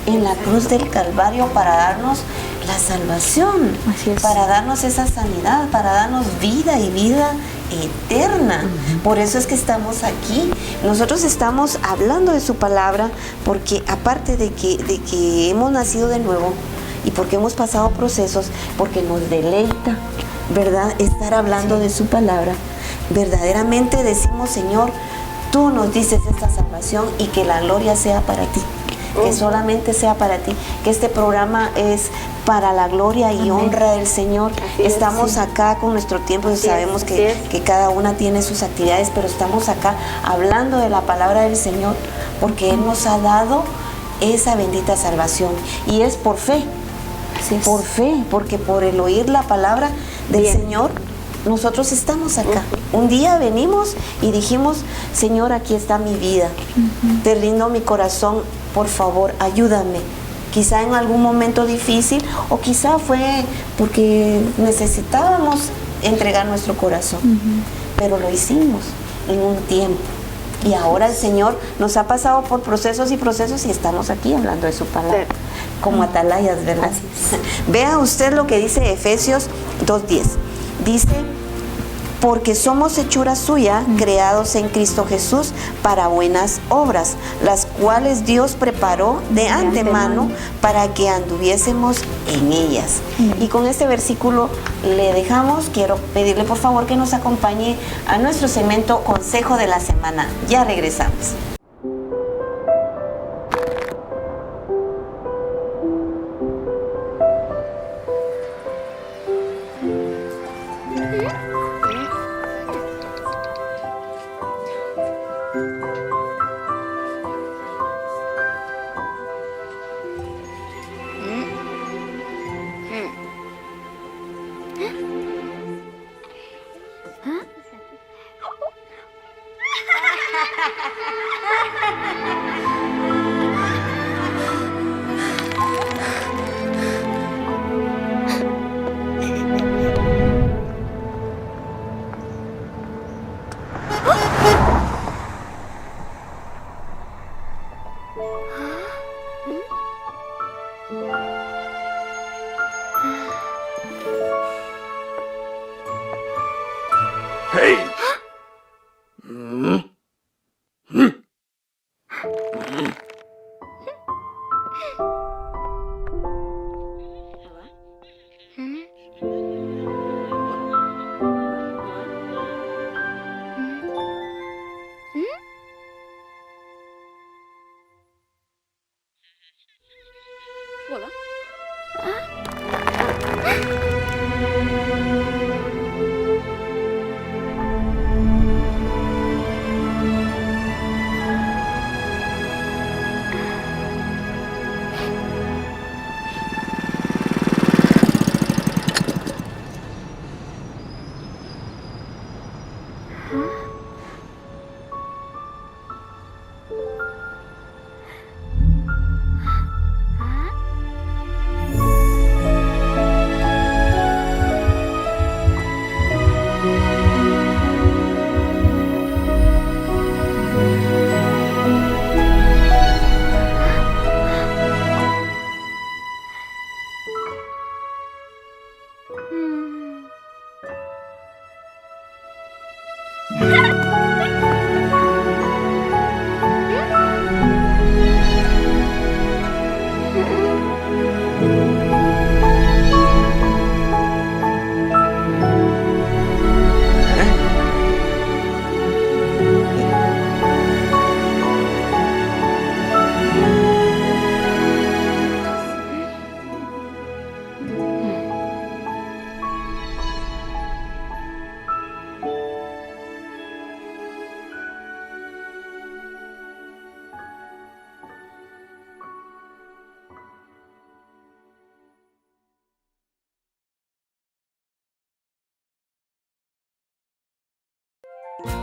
en la cruz del Calvario para darnos la salvación, para darnos esa sanidad, para darnos vida y vida eterna. Por eso es que estamos aquí. Nosotros estamos hablando de su palabra porque aparte de que hemos nacido de nuevo y porque hemos pasado procesos, porque nos deleita, ¿verdad?, estar hablando de su palabra. Verdaderamente decimos, Señor, tú nos dices esta salvación y que la gloria sea para ti, que solamente sea para ti, que este programa es para la gloria y honra del Señor. Estamos acá con nuestro tiempo y sabemos que cada una tiene sus actividades, pero estamos acá hablando de la palabra del Señor porque Él nos ha dado esa bendita salvación y es por fe, por fe, porque por el oír la palabra del Señor nosotros estamos acá. Un día venimos y dijimos, Señor, aquí está mi vida, te rindo mi corazón, por favor, ayúdame. Quizá en algún momento difícil o quizá fue porque necesitábamos entregar nuestro corazón, pero lo hicimos en un tiempo. Y ahora el Señor nos ha pasado por procesos y procesos y estamos aquí hablando de su palabra, como atalayas, ¿verdad? Vea usted lo que dice Efesios 2:10. Dice, porque somos hechura suya, creados en Cristo Jesús para buenas obras, las cuales Dios preparó de antemano para que anduviésemos en ellas. Y con este versículo le dejamos. Quiero pedirle por favor que nos acompañe a nuestro segmento Consejo de la Semana. Ya regresamos.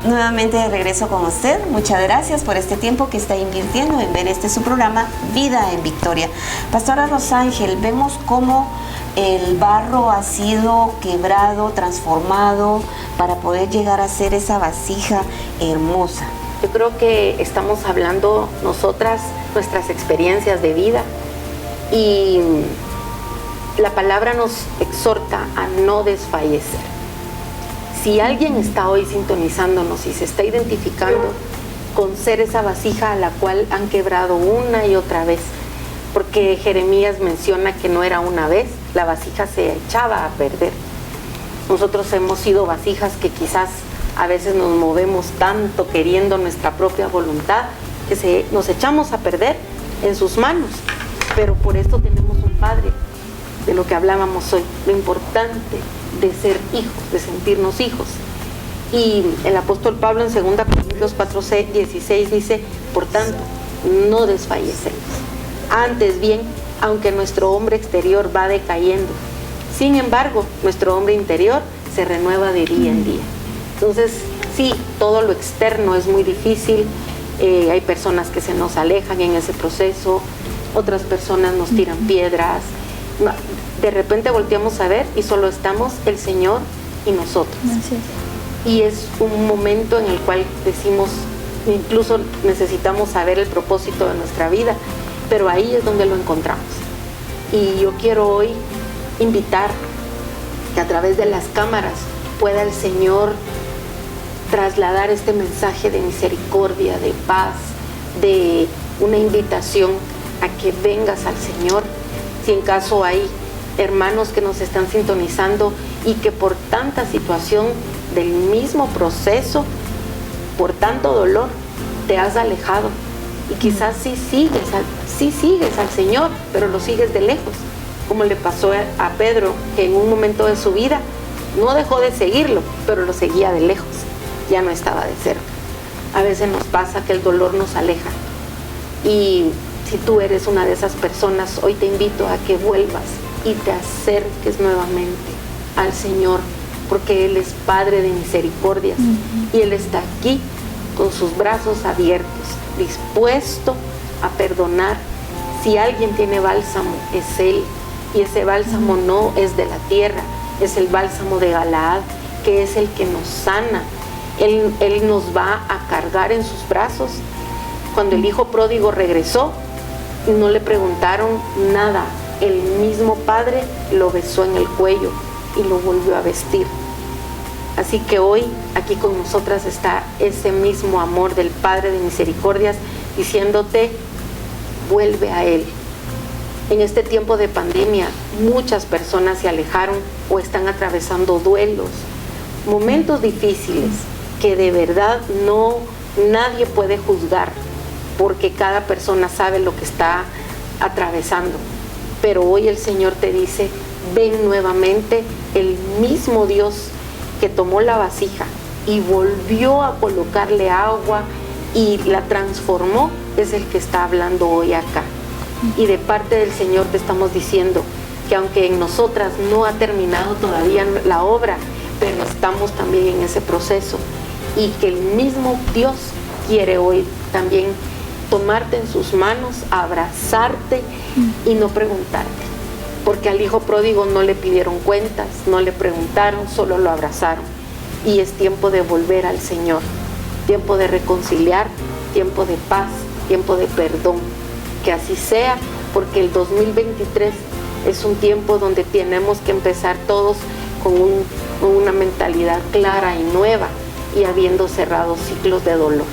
Nuevamente de regreso con usted. Muchas gracias por este tiempo que está invirtiendo en ver su programa Vida en Victoria. Pastora Rosángel, vemos cómo el barro ha sido quebrado, transformado para poder llegar a ser esa vasija hermosa. Yo creo que estamos hablando nosotras, nuestras experiencias de vida, y la palabra nos exhorta a no desfallecer. Si alguien está hoy sintonizándonos y se está identificando con ser esa vasija a la cual han quebrado una y otra vez, porque Jeremías menciona que no era una vez, la vasija se echaba a perder. Nosotros hemos sido vasijas que quizás a veces nos movemos tanto queriendo nuestra propia voluntad que nos echamos a perder en sus manos, pero por esto tenemos un Padre, de lo que hablábamos hoy, lo importante de ser hijos, de sentirnos hijos. Y el apóstol Pablo en 2 Corintios 4:16 dice: por tanto, no desfallecemos. Antes bien, aunque nuestro hombre exterior va decayendo, sin embargo, nuestro hombre interior se renueva de día en día. Entonces, sí, todo lo externo es muy difícil, hay personas que se nos alejan en ese proceso, otras personas nos tiran piedras, de repente volteamos a ver y solo estamos el Señor y nosotros. Y es un momento en el cual decimos, incluso necesitamos saber el propósito de nuestra vida, pero ahí es donde lo encontramos. Y yo quiero hoy invitar que a través de las cámaras pueda el Señor trasladar este mensaje de misericordia, de paz, de una invitación a que vengas al Señor. Si en caso hay hermanos que nos están sintonizando y que por tanta situación del mismo proceso, por tanto dolor, te has alejado y quizás sí sigues al Señor, pero lo sigues de lejos, como le pasó a Pedro, que en un momento de su vida no dejó de seguirlo, pero lo seguía de lejos, ya no estaba de cerca. A veces nos pasa que el dolor nos aleja, y si tú eres una de esas personas, hoy te invito a que vuelvas y te acerques nuevamente al Señor, porque Él es Padre de misericordias y Él está aquí con sus brazos abiertos, dispuesto a perdonar. Si alguien tiene bálsamo, es Él, y ese bálsamo no es de la tierra, es el bálsamo de Galaad, que es el que nos sana. Él nos va a cargar en sus brazos. Cuando el hijo pródigo regresó, no le preguntaron nada, el mismo Padre lo besó en el cuello y lo volvió a vestir. Así que hoy aquí con nosotras está ese mismo amor del Padre de misericordias, diciéndote: vuelve a Él. En este tiempo de pandemia, muchas personas se alejaron o están atravesando duelos, momentos difíciles que de verdad nadie puede juzgar, porque cada persona sabe lo que está atravesando. Pero hoy el Señor te dice: ven nuevamente. El mismo Dios que tomó la vasija y volvió a colocarle agua y la transformó, es el que está hablando hoy acá. Y de parte del Señor te estamos diciendo que aunque en nosotras no ha terminado todavía la obra, pero estamos también en ese proceso, y que el mismo Dios quiere hoy también tomarte en sus manos, abrazarte y no preguntarte, porque al hijo pródigo no le pidieron cuentas, no le preguntaron, solo lo abrazaron. Y es tiempo de volver al Señor, tiempo de reconciliar, tiempo de paz, tiempo de perdón. Que así sea, porque el 2023 es un tiempo donde tenemos que empezar todos con una mentalidad clara y nueva, y habiendo cerrado ciclos de dolor.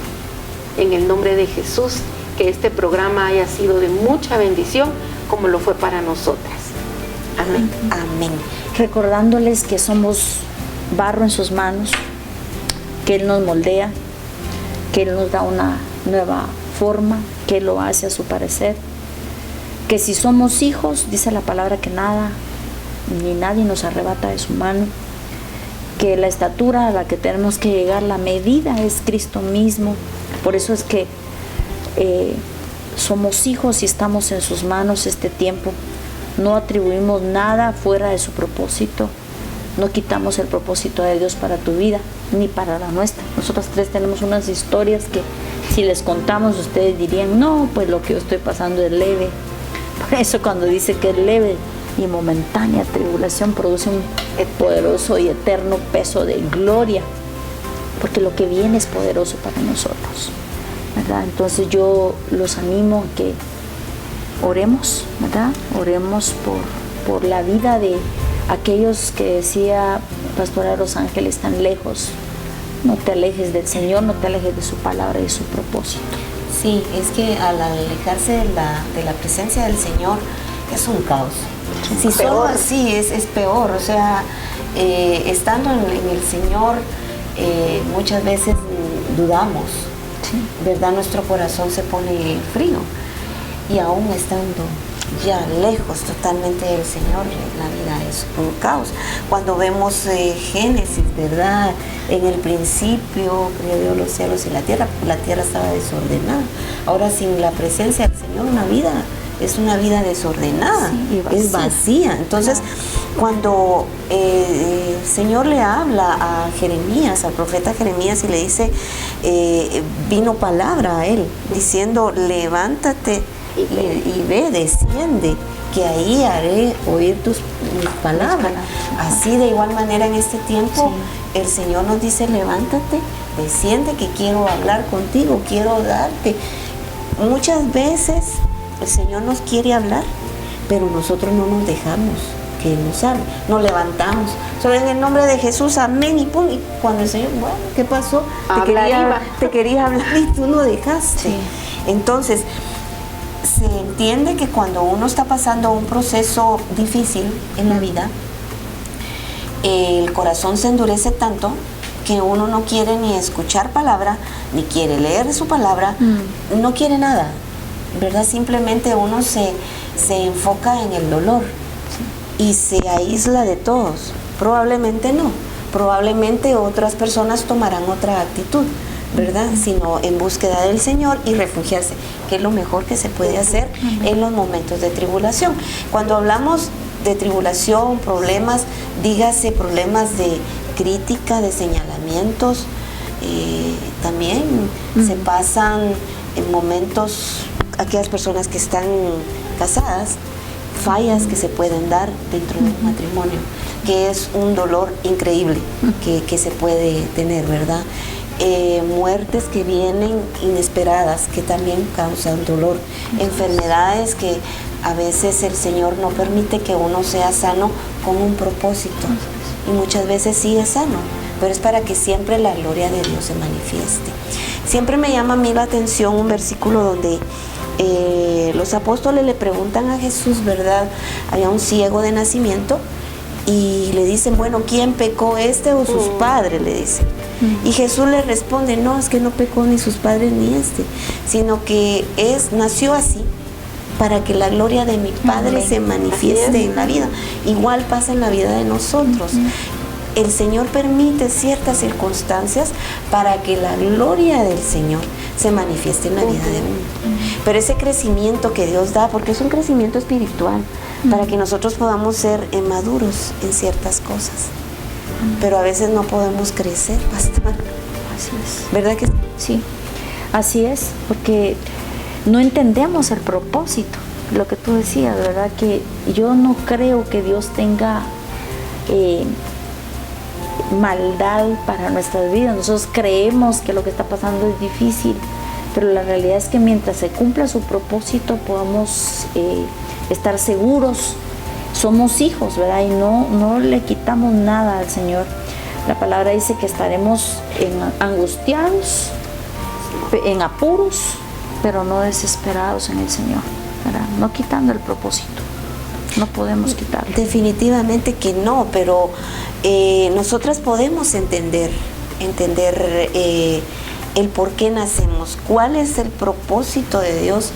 En el nombre de Jesús, que este programa haya sido de mucha bendición, como lo fue para nosotras. Amén. Amén. Recordándoles que somos barro en sus manos, que Él nos moldea, que Él nos da una nueva forma, que Él lo hace a su parecer, que si somos hijos, dice la palabra que nada ni nadie nos arrebata de su mano, que la estatura a la que tenemos que llegar, la medida es Cristo mismo. Por eso es que somos hijos y estamos en sus manos este tiempo. No atribuimos nada fuera de su propósito, no quitamos el propósito de Dios para tu vida ni para la nuestra. Nosotras tres tenemos unas historias que si les contamos ustedes dirían, no, pues lo que yo estoy pasando es leve. Por eso cuando dice que es leve y momentánea tribulación produce un poderoso y eterno peso de gloria, porque lo que viene es poderoso para nosotros, ¿verdad? Entonces yo los animo a que oremos, ¿verdad? Oremos por la vida de aquellos que decía Pastora Los Ángeles tan lejos. No te alejes del Señor, no te alejes de su palabra y de su propósito. Sí, es que al alejarse de la presencia del Señor es un caos. Si solo así es peor, o sea, estando en el Señor muchas veces dudamos, sí, ¿verdad? Nuestro corazón se pone frío y aún estando ya lejos totalmente del Señor, la vida es un caos. Cuando vemos Génesis, ¿verdad? En el principio creó Dios los cielos y la tierra estaba desordenada. Ahora sin la presencia del Señor es una vida desordenada, sí, es vacía. Entonces, cuando el Señor le habla a Jeremías, al profeta Jeremías, y le dice, vino palabra a él, diciendo, levántate y ve, desciende, que ahí haré oír mis palabras. Así de igual manera en este tiempo, sí, el Señor nos dice, levántate, desciende, que quiero hablar contigo, quiero darte. Muchas veces el Señor nos quiere hablar, pero nosotros no nos dejamos que Él nos hable. Nos levantamos, solo en el nombre de Jesús, amén, y pum, y cuando el Señor, bueno, ¿qué pasó? Te quería hablar y tú no dejaste. Sí. Entonces, se entiende que cuando uno está pasando un proceso difícil en la vida, el corazón se endurece tanto que uno no quiere ni escuchar palabra, ni quiere leer su palabra, no quiere nada, ¿verdad? Simplemente uno se enfoca en el dolor, sí, y se aísla de todos. Probablemente no, probablemente otras personas tomarán otra actitud, ¿verdad? Sino en búsqueda del Señor y refugiarse, que es lo mejor que se puede hacer en los momentos de tribulación. Cuando hablamos de tribulación, problemas, dígase problemas de crítica, de señalamientos, también se pasan en momentos, aquellas personas que están casadas, fallas que se pueden dar dentro de un matrimonio, que es un dolor increíble que se puede tener, ¿verdad? Muertes que vienen inesperadas, que también causan dolor, enfermedades que a veces el Señor no permite que uno sea sano con un propósito, y muchas veces sí es sano, pero es para que siempre la gloria de Dios se manifieste. Siempre me llama a mí la atención un versículo donde los apóstoles le preguntan a Jesús, ¿verdad? Había un ciego de nacimiento y le dicen, bueno, ¿quién pecó, este o sus padres? Le dicen. Y Jesús le responde, no, es que no pecó ni sus padres ni este, sino que nació así para que la gloria de mi Padre se manifieste en la vida. Igual pasa en la vida de nosotros. El Señor permite ciertas circunstancias para que la gloria del Señor se manifieste en la vida de uno. Pero ese crecimiento que Dios da, porque es un crecimiento espiritual, para que nosotros podamos ser maduros en ciertas cosas. Pero a veces no podemos crecer, pastor. Así es. ¿Verdad que sí? Así es, porque no entendemos el propósito, lo que tú decías, ¿verdad? Que yo no creo que Dios tenga maldad para nuestras vidas. Nosotros creemos que lo que está pasando es difícil, pero la realidad es que mientras se cumpla su propósito podamos estar seguros. Somos hijos, ¿verdad? Y no le quitamos nada al Señor. La palabra dice que estaremos angustiados, en apuros, pero no desesperados en el Señor, ¿verdad? No quitando el propósito. No podemos quitarlo. Definitivamente que no, pero nosotras podemos entender el por qué nacemos, cuál es el propósito de Dios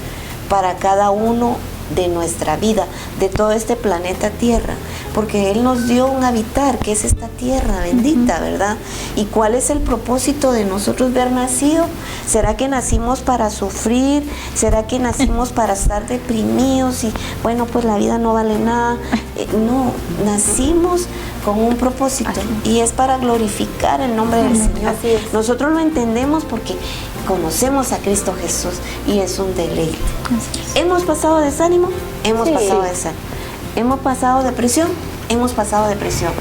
para cada uno de nuestra vida, de todo este planeta Tierra, porque Él nos dio un habitar, que es esta tierra bendita, ¿verdad? ¿Y cuál es el propósito de nosotros haber nacido? ¿Será que nacimos para sufrir? ¿Será que nacimos para estar deprimidos y bueno, pues la vida no vale nada? No, nacimos con un propósito y es para glorificar el nombre del Señor. Nosotros lo entendemos porque conocemos a Cristo Jesús y es un deleite. ¿Hemos pasado desánimo? Hemos pasado desánimo. ¿Hemos pasado depresión? Hemos pasado depresión.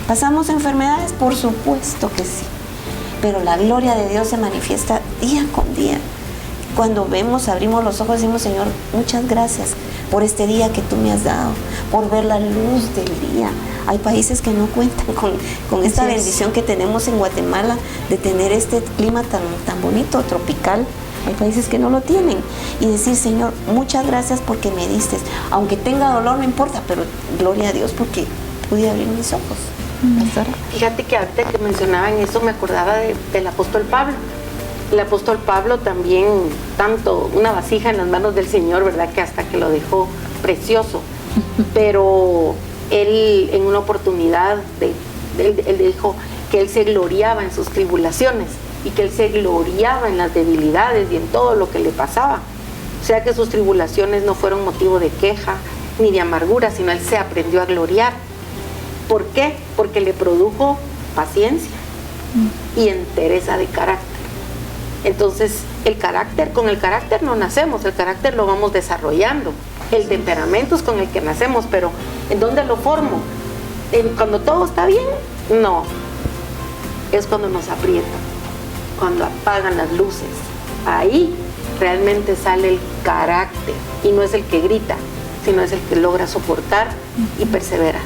¿Pasamos enfermedades? Por supuesto que sí. Pero la gloria de Dios se manifiesta día con día. Cuando vemos, abrimos los ojos y decimos, Señor, muchas gracias por este día que tú me has dado, por ver la luz del día. Hay países que no cuentan con esta bendición que tenemos en Guatemala de tener este clima tan bonito, tropical. Hay países que no lo tienen. Y decir, Señor, muchas gracias porque me diste. Aunque tenga dolor, no importa, pero gloria a Dios porque pude abrir mis ojos. Fíjate que ahorita que mencionaban eso, me acordaba del apóstol Pablo. El apóstol Pablo también, tanto una vasija en las manos del Señor, ¿verdad? Que hasta que lo dejó precioso. Pero él, en una oportunidad, él dijo que él se gloriaba en sus tribulaciones y que él se gloriaba en las debilidades y en todo lo que le pasaba. O sea que sus tribulaciones no fueron motivo de queja ni de amargura, sino él se aprendió a gloriar. ¿Por qué? Porque le produjo paciencia y entereza de carácter. Entonces, con el carácter no nacemos, el carácter lo vamos desarrollando. El temperamento es con el que nacemos, pero ¿en dónde lo formo? ¿Cuando todo está bien? No. Es cuando nos aprietan, cuando apagan las luces. Ahí realmente sale el carácter y no es el que grita, sino es el que logra soportar y persevera.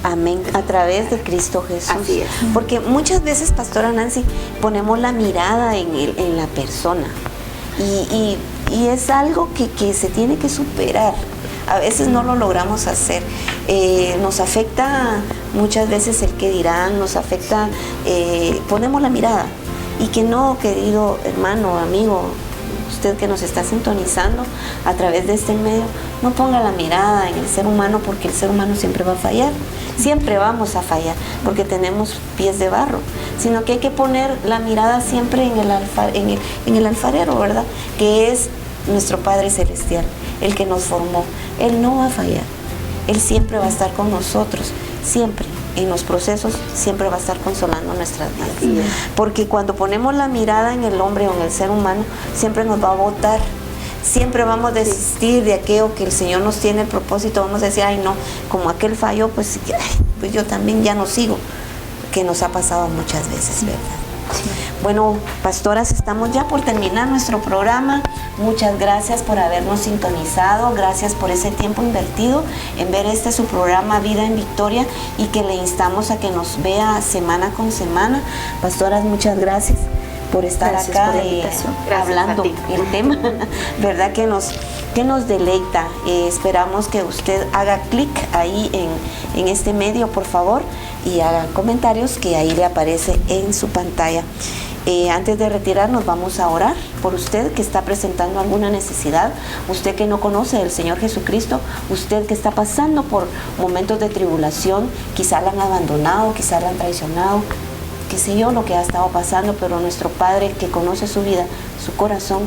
Amén, a través de Cristo Jesús. Así es. Porque muchas veces, Pastora Nancy, ponemos la mirada en la persona y es algo que se tiene que superar. A veces no lo logramos hacer. Nos afecta muchas veces el que dirán, nos afecta, ponemos la mirada. Y que no, querido hermano, amigo, usted que nos está sintonizando a través de este medio, no ponga la mirada en el ser humano, porque el ser humano siempre va a fallar, siempre vamos a fallar, porque tenemos pies de barro, sino que hay que poner la mirada siempre en el alfarero, ¿verdad? Que es nuestro Padre Celestial, el que nos formó. Él no va a fallar, Él siempre va a estar con nosotros, siempre. En los procesos siempre va a estar consolando nuestras vidas. Porque cuando ponemos la mirada en el hombre o en el ser humano, siempre nos va a botar. Siempre vamos a desistir de aquello que el Señor nos tiene el propósito. Vamos a decir, ay no, como aquel falló, pues yo también ya no sigo. Que nos ha pasado muchas veces, ¿verdad? Sí. Bueno, pastoras, estamos ya por terminar nuestro programa. Muchas gracias por habernos sintonizado, gracias por ese tiempo invertido en ver su programa Vida en Victoria, y que le instamos a que nos vea semana con semana. Pastoras, muchas gracias por estar acá hablando el tema, ¿verdad? Que nos deleita. Esperamos que usted haga clic ahí en este medio, por favor, y haga comentarios que ahí le aparece en su pantalla. Antes de retirarnos, vamos a orar por usted que está presentando alguna necesidad, usted que no conoce al Señor Jesucristo, usted que está pasando por momentos de tribulación, quizá la han abandonado, quizá la han traicionado, qué sé yo lo que ha estado pasando, pero nuestro Padre que conoce su vida, su corazón,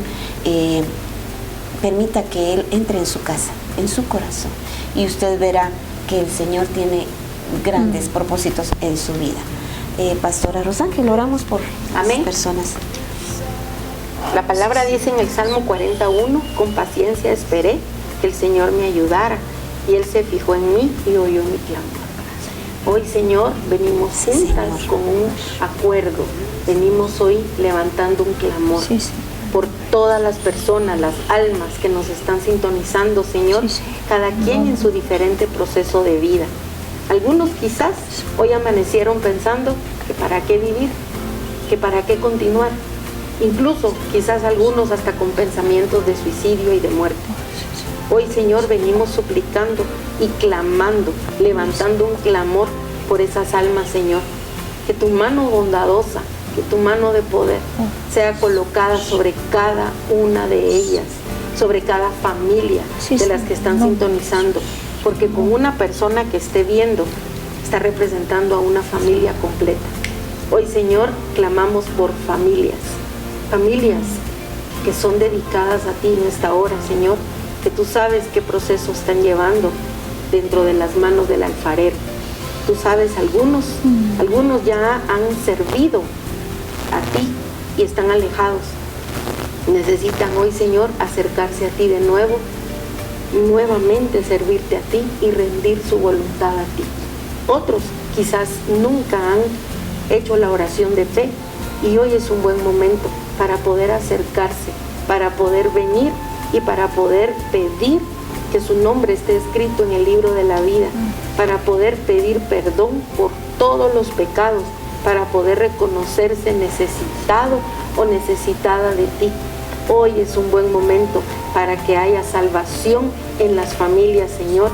permita que Él entre en su casa, en su corazón, y usted verá que el Señor tiene grandes propósitos en su vida. Pastora Rosángel, oramos por las personas. La palabra dice en el Salmo 41, con paciencia esperé que el Señor me ayudara, y Él se fijó en mí y oyó mi clamor. Hoy, Señor, venimos juntas con un acuerdo, venimos hoy levantando un clamor por todas las personas, las almas que nos están sintonizando, Señor, cada quien en su diferente proceso de vida. Algunos quizás hoy amanecieron pensando que para qué vivir, que para qué continuar. Incluso quizás algunos hasta con pensamientos de suicidio y de muerte. Hoy, Señor, venimos suplicando y clamando, levantando un clamor por esas almas, Señor. Que tu mano bondadosa, que tu mano de poder sea colocada sobre cada una de ellas, sobre cada familia de las que están sintonizando. porque con una persona que esté viendo, está representando a una familia completa. Hoy, Señor, clamamos por familias que son dedicadas a ti en esta hora, Señor, que tú sabes qué proceso están llevando dentro de las manos del alfarero. Tú sabes, algunos ya han servido a ti y están alejados. Necesitan hoy, Señor, acercarse a ti de nuevo, nuevamente servirte a ti y rendir su voluntad a ti. Otros quizás nunca han hecho la oración de fe y hoy es un buen momento para poder acercarse, para poder venir y para poder pedir que su nombre esté escrito en el libro de la vida, para poder pedir perdón por todos los pecados, para poder reconocerse necesitado o necesitada de ti. Hoy es un buen momento para que haya salvación en las familias, Señor.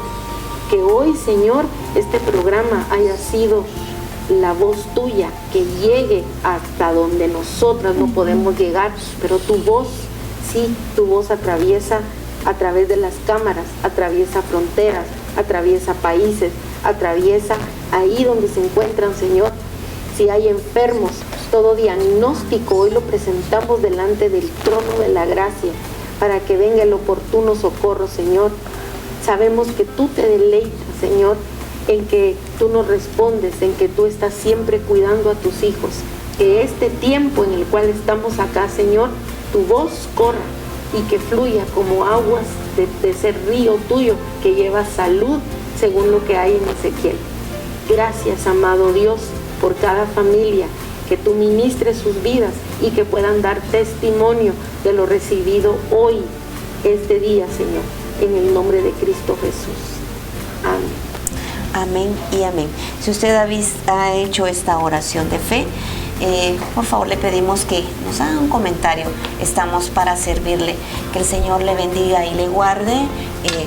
Que hoy, Señor, este programa haya sido la voz tuya, que llegue hasta donde nosotras no podemos llegar, pero tu voz, sí, tu voz atraviesa a través de las cámaras, atraviesa fronteras, atraviesa países, atraviesa ahí donde se encuentran, Señor. Si hay enfermos, todo diagnóstico hoy lo presentamos delante del trono de la gracia para que venga el oportuno socorro, Señor. Sabemos que tú te deleitas, Señor, en que tú nos respondes, en que tú estás siempre cuidando a tus hijos. Que este tiempo en el cual estamos acá, Señor, tu voz corra y que fluya como aguas de ese río tuyo que lleva salud, según lo que hay en Ezequiel. Gracias, amado Dios, por cada familia, que tú ministres sus vidas y que puedan dar testimonio de lo recibido hoy, este día, Señor, en el nombre de Cristo Jesús. Amén. Amén y amén. Si usted ha hecho esta oración de fe, por favor le pedimos que nos haga un comentario. Estamos para servirle. Que el Señor le bendiga y le guarde.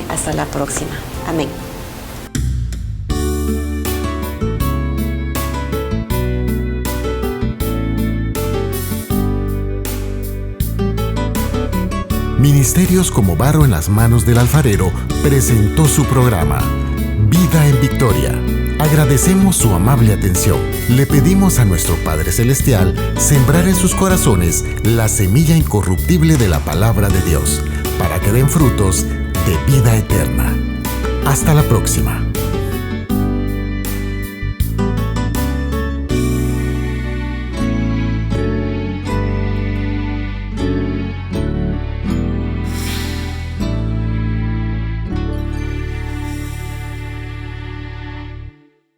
Hasta la próxima. Amén. Ministerios como Barro en las manos del alfarero presentó su programa Vida en Victoria. Agradecemos su amable atención. Le pedimos a nuestro Padre Celestial sembrar en sus corazones la semilla incorruptible de la palabra de Dios, para que den frutos de vida eterna. Hasta la próxima.